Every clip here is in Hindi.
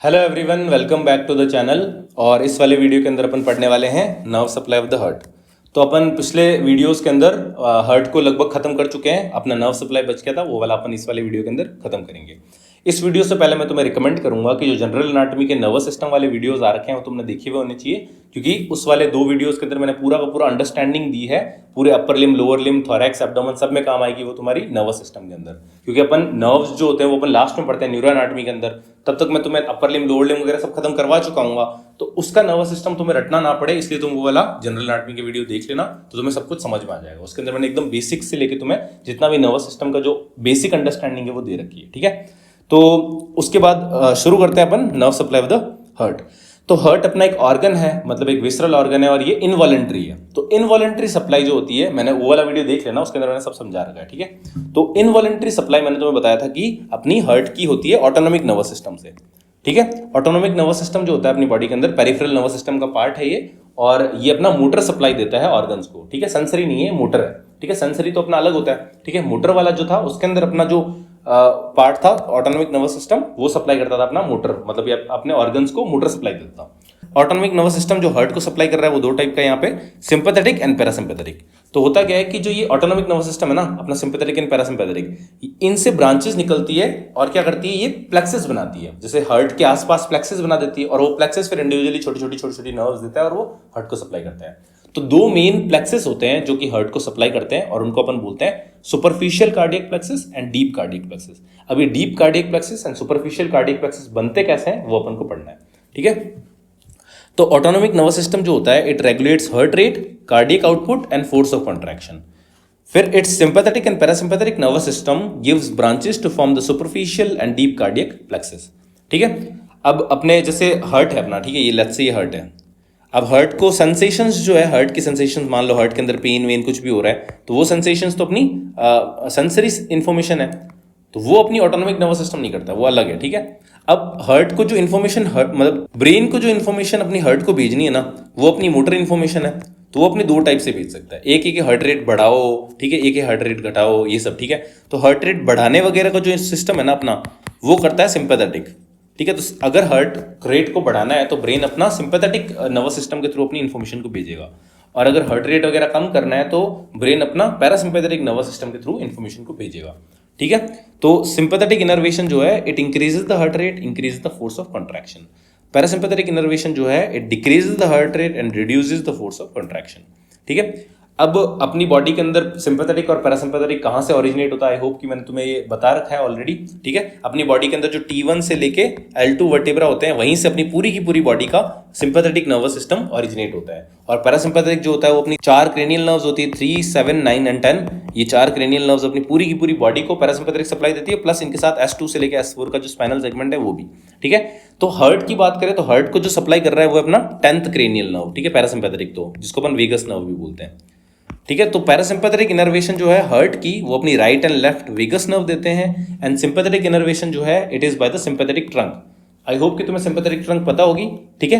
Hello everyone, welcome back to the channel. और इस वाले वीडियो के अंदर अपन पढ़ने वाले हैं nerve supply of the heart. तो अपन पिछले वीडियोस के अंदर हार्ट को लगभग खत्म कर चुके हैं। अपना नर्व सप्लाई बच गया था, वो वाला अपन इस वाले वीडियो के अंदर खत्म करेंगे। इस वीडियो से पहले मैं तुम्हें रिकमेंड करूंगा कि जो जनरल एनाटॉमी के नर्वस सिस्टम वाले वीडियोस आ रखे हैं वो तुमने देखे हुए होने चाहिए, क्योंकि उस वाले दो वीडियोस के अंदर मैंने पूरा का पूरा अंडरस्टैंडिंग दी है। पूरे अपर लिम, लोअर लिम, थोरैक्स, एब्डोमेन सब में काम आएगी वो तुम्हारी नर्वस सिस्टम के अंदर। क्योंकि अपन नर्व्स जो होते हैं वो अपन लास्ट में पढ़ते हैं न्यूरो एनाटॉमी के अंदर। तब तक मैं तुम्हें अपर लिम, लोअर लिम वगैरह सब खत्म करवा चुका हूँ, तो उसका नर्वस सिस्टम तुम्हें रटना ना पड़े, इसलिए तुम वो वाला जनरल एनाटॉमी के वीडियो देख लेना, तो तुम्हें सब कुछ समझ में आ जाएगा। उसके अंदर मैंने एकदम बेसिक से लेके तुम्हें जितना भी नर्वस सिस्टम का जो बेसिक अंडरस्टैंडिंग है वो दे रखी है। ठीक है, तो उसके बाद शुरू करते हैं अपन nerve supply of the heart. तो हार्ट अपना एक ऑर्गन है, मतलब एक विसरल ऑर्गन है, और ये इनवॉलेंट्री है। तो इनवॉलेंट्री सप्लाई जो होती है, मैंने वो वाला वीडियो देख लेना, उसके अंदर मैंने सब समझा रखा है। ठीक है, तो इनवॉलेंट्री सप्लाई मैंने तुम्हें बताया था कि अपनी हार्ट की होती है ऑटोनॉमिक नर्वस सिस्टम से। ठीक है, ऑटोनॉमिक नर्वस सिस्टम जो होता है अपनी बॉडी के अंदर, पेरिफेरल नर्वस सिस्टम का पार्ट है ये, और ये अपना मोटर सप्लाई देता है ऑर्गन्स को। ठीक है, सेंसरी नहीं है, मोटर है। ठीक है, सेंसरी तो अपना अलग होता है। ठीक है, मोटर वाला जो था उसके अंदर अपना जो पार्ट था ऑटोनॉमिक नर्वस सिस्टम, वो सप्लाई करता था अपना मोटर, मतलब ये अपने ऑर्गन्स को मोटर सप्लाई देता था। ऑटोनॉमिक नर्वस सिस्टम जो हार्ट को सप्लाई कर रहा है वो दो टाइप का यहाँ पे, सिंपैथेटिक एंड पैरासिम्पैथेटिक। तो होता क्या है कि जो ये ऑटोनॉमिक नर्वस सिस्टम है ना अपना, सिंपैथेटिक एंड पैरासिम्पैथेटिक, इनसे ब्रांचेस निकलती है और क्या करती है, ये प्लेक्सेस बनाती है। जैसे हार्ट के आसपास प्लेक्सेस बना देती है, और वो प्लेक्सेस फिर इंडिविजुअली छोटी छोटी नर्व्स देता है और वो हार्ट को सप्लाई करता है। तो दो मेन प्लेक्सेस होते हैं जो कि हार्ट को सप्लाई करते हैं, और उनको अपन बोलते हैं superficial cardiac plexuses and deep cardiac plexuses. अब ये deep cardiac plexuses and superficial cardiac plexuses बनते कैसे हैं वो अपन को पढ़ना है। ठीक है, तो ऑटोनॉमिक नर्वस सिस्टम जो होता है, it regulates heart rate, cardiac output and force of contraction. फिर it's sympathetic and parasympathetic nervous system gives branches to form the superficial and deep cardiac plexuses. ठीक है, अब अपने जैसे हार्ट है अपना, ठीक है, ये लेट्स से ये हार्ट है। अब हार्ट को सेंसेशंस जो है, हार्ट की सेंसेशंस, मान लो हार्ट के अंदर पेन वेन कुछ भी हो रहा है, तो वो सेंसेशंस तो अपनी सेंसरी इंफॉर्मेशन है, तो वो अपनी ऑटोनॉमिक नर्वस सिस्टम नहीं करता, वो अलग है। ठीक है, अब हार्ट को जो इन्फॉर्मेशन, मतलब ब्रेन को जो इन्फॉर्मेशन अपनी हार्ट को भेजनी है ना, वो अपनी मोटर इन्फॉर्मेशन है, तो वो अपनी दो टाइप से भेज सकता है। एक है कि हार्ट रेट बढ़ाओ, ठीक है, एक है हार्ट रेट घटाओ, ये सब। ठीक है, तो हार्ट रेट बढ़ाने वगैरह का जो सिस्टम है ना अपना, वो करता है सिंपैथेटिक। ठीक है, तो अगर हार्ट रेट को बढ़ाना है तो ब्रेन अपना सिंपैथेटिक नर्वस सिस्टम के थ्रू अपनी इन्फॉर्मेशन को भेजेगा, और अगर हार्ट रेट वगैरह कम करना है तो ब्रेन अपना पैरासिम्पैथेटिक नर्वस सिस्टम के थ्रू इन्फॉर्मेशन को भेजेगा। ठीक है, तो सिंपैथेटिक इनर्वेशन जो है, it increases the heart rate, increases the force of contraction. Parasympathetic innervation जो है, it decreases the heart rate and reduces the force of contraction. ठीक है, अब अपनी बॉडी के अंदर सिंपैथेटिक और पैरासिम्पैथेटिक कहाँ से ओरिजिनेट होता है, आई होप कि मैंने तुम्हें ये बता रखा है ऑलरेडी। ठीक है, अपनी बॉडी के अंदर जो T1 से लेके L2 वर्टेब्रा होते हैं, वहीं से अपनी पूरी की पूरी बॉडी का सिंपैथेटिक नर्वस सिस्टम ओरिजिनेट होता है। और पैरासिम्पैथेटिक जो होता है वो अपनी 4 क्रेनियल नर्व्स होती है, 3, 7, 9 एंड 10। ये 4 क्रेनियल नर्व्स अपनी पूरी की पूरी बॉडी को पैरासिम्पैथेटिक सप्लाई देती है, प्लस इनके साथ S2 से लेके S4 का जो स्पाइनल सेगमेंट है वो भी। ठीक है, तो हार्ट की बात करें तो हार्ट को जो सप्लाई कर रहा है वो अपना 10th क्रेनियल नर्व। ठीक है, पैरासिम्पैथेटिक, तो जिसको अपन वेगस नर्व भी बोलते हैं। ठीक है, तो पैरासिम्पैथेटिक इनर्वेशन जो है हार्ट की, वो अपनी right and left vagus nerve देते हैं, एंड सिंपैथेटिक इनर्वेशन जो है, it is by the sympathetic trunk. I hope कि तुम्हें सिंपैथेटिक ट्रंक पता होगी। ठीक है,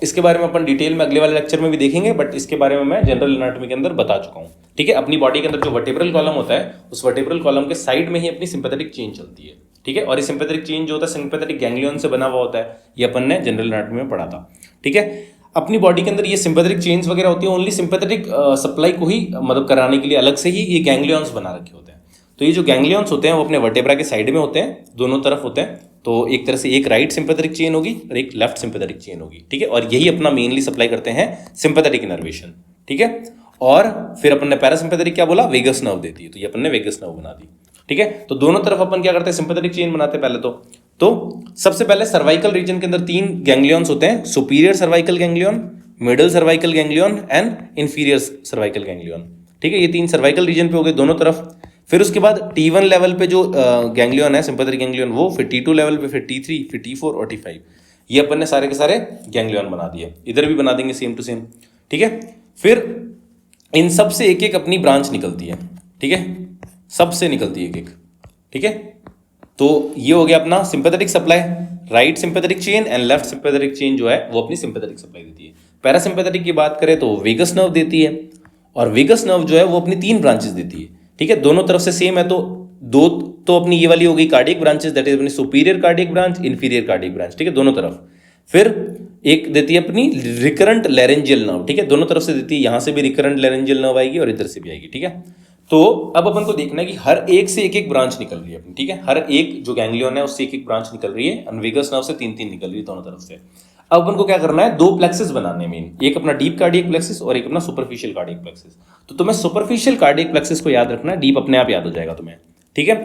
इसके बारे में अपन डिटेल में अगले वाले लेक्चर में भी देखेंगे, बट इसके बारे में मैं जनरल एनाटॉमी के अंदर बता चुका हूँ। ठीक है, अपनी बॉडी के अंदर जो वर्टेब्रल कॉलम होता है, उस वर्टेब्रल कॉलम के साइड में ही अपनी सिंपैथेटिक चेन चलती है। ठीक है, और ये सिंपैथेटिक चेन जो होता है सिंपैथेटिक गैंग्लियन से बना हुआ होता है, ये अपन ने जनरल एनाटॉमी में पढ़ा था। ठीक है, अपनी बॉडी के अंदर ये सिंपैथेटिक चेन्स वगैरह होती है, ओनली सिंपैथेटिक सप्लाई को ही मतलब कराने के लिए अलग से ही ये गैंग्लियंस बना रखे होते हैं। तो ये जो गैंग्लियंस होते हैं वो अपने वर्टेब्रा के साइड में होते हैं, दोनों तरफ होते हैं। तो एक तरह से एक राइट सिंपैथेटिक चेन होगी और एक लेफ्ट सिंपैथेटिक चेन होगी। ठीक है, और यही अपना मेनली सप्लाई करते हैं सिंपैथेटिक इनर्वेशन। ठीक है, और फिर अपन ने पैरासिम्पैथेटिक क्या बोला, वेगस नर्व देती है, तो ये अपन ने वेगस नर्व बना दी। ठीक है, तो दोनों तरफ अपन क्या करते हैं, सिंपैथेटिक चेन बनाते हैं पहले तो सबसे पहले सर्वाइकल रीजन के अंदर 3 गैंग्लियंस होते हैं, superior cervical ganglion, middle cervical ganglion and inferior cervical ganglion. ठीक है, ये 3 सर्वाइकल रीजन पे हो गए दोनों तरफ। फिर उसके बाद T1 लेवल पे जो गैंग्लियन है, सिंपैथेटिक गैंग्लियन, वो, फिर T2 लेवल पे, फिर T3, फिर T4 और T5। ये अपन ने सारे के सारे गैंग्लियन बना दिए, इधर भी बना देंगे सेम टू सेम। ठीक है, फिर इन सब से एक एक अपनी ब्रांच निकलती है। ठीक है, सबसे निकलती है एक एक। ठीक है, तो ये हो गया अपना sympathetic supply, right sympathetic chain and left sympathetic chain जो है वो अपनी सिंपैथेटिक सप्लाई देती है। पैरासिम्पैथेटिक की बात करें तो वेगस नर्व देती है, और वेगस नर्व जो है वो अपनी 3 ब्रांचेस देती है। ठीक है, दोनों तरफ से सेम है, तो 2 तो अपनी ये वाली हो गई कार्डियक ब्रांचेस, दैट इज अपनी superior cardiac branch, inferior cardiac branch, ठीक है, दोनों तरफ। फिर एक देती है अपनी रिकरेंट लैरेंजियल नर्व, ठीक है, दोनों तरफ से देती है, यहां से भी रिकरेंट लैरेंजियल नर्व आएगी और इधर से भी आएगी, ठीक है। तो अब अपन को देखना है कि हर एक से एक एक ब्रांच निकल रही है अपनी, ठीक है, हर एक जो गैंग्लियन है उससे एक एक ब्रांच निकल रही है, वेगस नर्व से 3-3 निकल रही है दोनों तरफ से। अब अपन को क्या करना है, दो प्लेक्सेस बनाने में, एक अपना डीप कार्डियक प्लेक्सिस और एक अपना सुपरफिशियल कार्डियक प्लेक्सिस। तो तुम्हें सुपरफिशियल कार्डियक प्लेक्सिस को याद रखना है, डीप अपने आप याद हो जाएगा तुम्हें, ठीक है।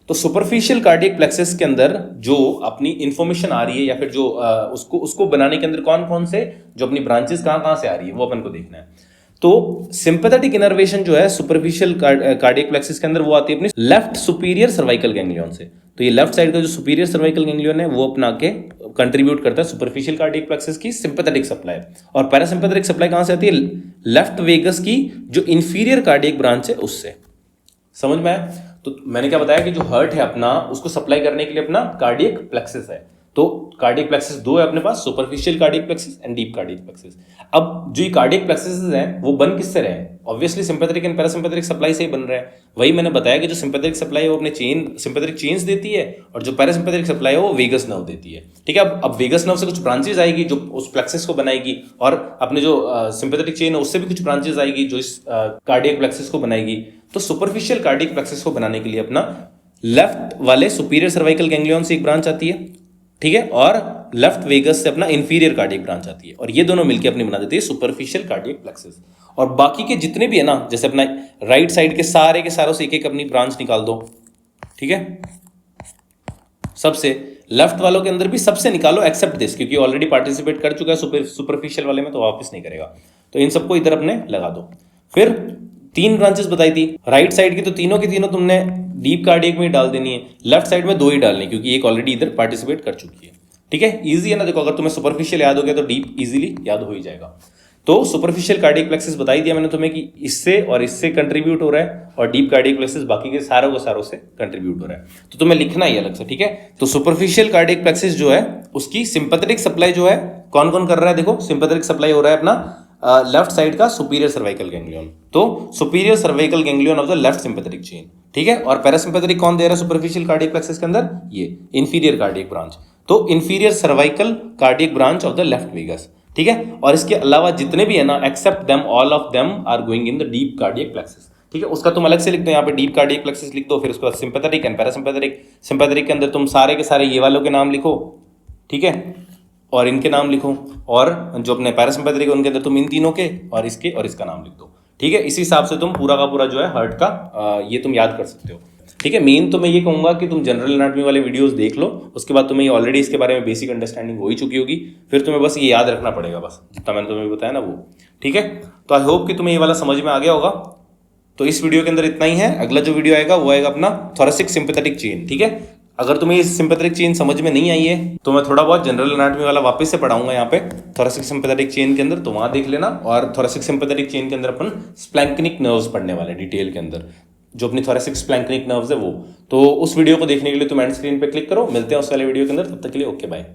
तो सुपरफिशियल कार्डियक प्लेक्सिस के अंदर जो अपनी इंफॉर्मेशन आ रही है या फिर जो उसको बनाने के अंदर कौन कौन से जो अपनी ब्रांचेस कहां कहां से आ रही है वो अपन को देखना है। तो सिंपैथेटिक इनर्वेशन जो है सुपरफिशियल कार्डियक प्लेक्सिस के अंदर वो आती है अपनी लेफ्ट सुपीरियर सर्वाइकल गैंग्लियन से। तो ये लेफ्ट साइड का जो सुपीरियर सर्वाइकल गैंग्लियन है वो अपना के कंट्रीब्यूट करता है सुपरफिशियल कार्डियक प्लेक्सिस की सिंपैथेटिक सप्लाई, और पैरासिम्पैथेटिक सप्लाई कहां से आती है, लेफ्ट वेगस की जो इंफीरियर कार्डियक ब्रांच है उससे। समझ में आया? तो मैंने क्या बताया कि जो हार्ट है अपना उसको सप्लाई करने के लिए अपना कार्डियक प्लेक्सिस है। तो कार्डियक प्लेक्सिस दो है अपने पास, superficial cardiac plexus and deep cardiac plexus. अब जो ये कार्डियक प्लेक्सिस हैं वो बन किससे रहे हैं, obviously sympathetic and parasympathetic supply से ही बन रहे हैं। वही मैंने बताया कि जो सिंपैथेटिक सप्लाई है वो अपने सिंपैथेटिक चेन्स देती है और जो पैरासिम्पैथेटिक सप्लाई है वो वेगस नर्व देती है, ठीक है। अब वेगस नर्व से कुछ ब्रांचेस आएगी जो उस प्लेक्सिस को बनाएगी, और अपने जो सिंपैथेटिक चेन है उससे भी कुछ ब्रांचेस आएगी जो इस कार्डियक प्लेक्सिस को बनाएगी। तो सुपरफिशियल कार्डियक प्लेक्सिस को बनाने के लिए अपना लेफ्ट वाले सुपीरियर सर्वाइकल गैंग्लियन से एक ब्रांच आती है, ठीक है, और लेफ्ट वेगस से अपना इंफीरियर कार्डियक ब्रांच आती है, और ये दोनों मिलकर अपनी बना देती है सुपरफिशियल कार्डियक प्लेक्सिस। और बाकी के जितने भी है ना, जैसे अपना राइट साइड के सारों से एक एक अपनी ब्रांच निकाल दो, ठीक है, सबसे लेफ्ट वालों के अंदर भी सबसे निकालो एक्सेप्ट दिस, क्योंकि ऑलरेडी पार्टिसिपेट कर चुका है सुपरफिशियल वाले में तो वापस नहीं करेगा। तो इन सबको इधर अपने लगा दो। फिर 3 ब्रांचेस बताई थी राइट साइड की, तो तीनों की तीनों तुमने डीप कार्डियक में डाल देनी है, लेफ्ट साइड में 2 ही डालनी, क्योंकि एक ऑलरेडी इधर पार्टिसिपेट कर चुकी है, ठीक है। इजी है ना, देखो अगर तुम्हें सुपरफिशियल याद हो गया तो डीप इजीली याद हो ही जाएगा। तो सुपरफिशियल कार्डियक प्लेक्सिस बताई दिया मैंने तुम्हें कि इससे और इससे कंट्रीब्यूट हो रहा है, और डीप कार्डियक प्लेक्सिस बाकी के सारों से कंट्रीब्यूट हो रहा है। तो तुम्हें लिखना ही अलग से, ठीक है। तो सुपरफिशियल कार्डियक प्लेक्सिस जो है उसकी सिंपैथेटिक सप्लाई जो है कौन कौन कर रहा है, देखो सिंपैथेटिक सप्लाई हो रहा है अपना लेफ्ट साइड का सुपीरियर सर्वाइकल गैंग्लियन, तो superior cervical ganglion of the left sympathetic chain, ठीक है। और पैरासिम्पैथेटिक कौन दे रहा है सुपरफिशियल कार्डियक प्लेक्सिस के अंदर, ये इंफीरियर कार्डियक ब्रांच, तो inferior cervical cardiac branch of the left vagus, ठीक है। और इसके अलावा जितने भी है ना, except them all of them are going in the deep cardiac plexus, ठीक है। उसका तुम अलग से लिख दो, यहाँ पे डीप कार्डियक प्लेक्सिस लिख दो, फिर उसके बाद सिंपैथेटिक एंड पैरासिम्पैथेटिक। सिंपैथेटिक के अंदर तुम सारे के सारे ये वालों के नाम लिखो, ठीक है, और इनके नाम लिखो, और जो अपने पैरासिम्पैथेटिक उनके अंदर तुम इन तीनों के और इसके और इसका नाम लिख दो, ठीक है। इसी हिसाब से तुम पूरा का पूरा जो है हार्ट का ये तुम याद कर सकते हो, ठीक है। मेन तो मैं ये कहूंगा कि तुम जनरल एनाटॉमी वाले वीडियोस देख लो, उसके बाद तुम्हें ऑलरेडी इसके बारे में बेसिक अंडरस्टैंडिंग हो ही चुकी होगी, फिर तुम्हें बस ये याद रखना पड़ेगा, बस जितना मैंने तुम्हें बताया ना वो, ठीक है। तो आई होप कि तुम्हें ये वाला समझ में आ गया होगा। तो इस वीडियो के अंदर इतना ही है। अगला जो वीडियो आएगा वो आएगा अपना थोरेसिक सिंपैथेटिक चेन, ठीक है। अगर तुम्हें ये सिंपैथेटिक चेन समझ में नहीं आई है तो मैं थोड़ा बहुत जनरल एनाटॉमी वाला वापस से पढ़ाऊंगा यहाँ पे थोरेसिक सिंपैथेटिक चेन के अंदर, तो वहां देख लेना। और थोरेसिक सिंपैथेटिक चेन के अंदर अपन स्प्लैंक्निक नर्व्स पढ़ने वाले डिटेल के अंदर, जो अपनी थोरेसिक स्प्लैंक्निक नर्व्स है वो। तो उस वीडियो को देखने के लिए तुम एंड स्क्रीन पे क्लिक करो, मिलते हैं उस वाले वीडियो के अंदर, तब तक के लिए ओके बाय।